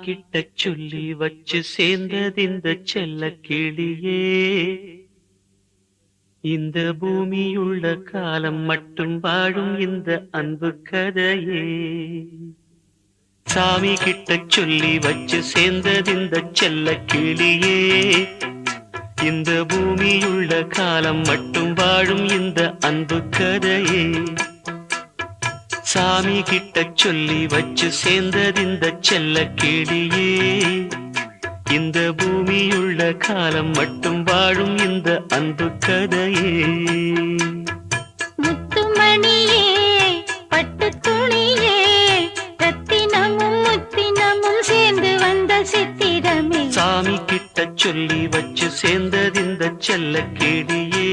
கிட்ட சொல்லி வச்சு சேர்ந்தது இந்த செல்ல கிளியே. இந்த பூமியுள்ள காலம் மட்டும் வாழும் இந்த அன்பு கதையே. சாமி கிட்ட சொல்லி வச்சு சேர்ந்தது இந்த செல்ல கிளியே. இந்த பூமியுள்ள காலம் மட்டும் வாழும் இந்த அன்பு கதையே. சாமி கிட்ட சொல்லி வச்சு சேர்ந்தது இந்த செல்ல கிளியே. இந்த பூமியுள்ள காலம் மட்டும் வாழும் இந்த அன்பு கதையே. முத்துமணியே பட்டு துணியே ரத்தினமும் முத்தினமும் சேர்ந்து வந்த சித்திரமே. சாமி கிட்ட சொல்லி வச்சு சேர்ந்தது இந்த செல்ல கிளியே.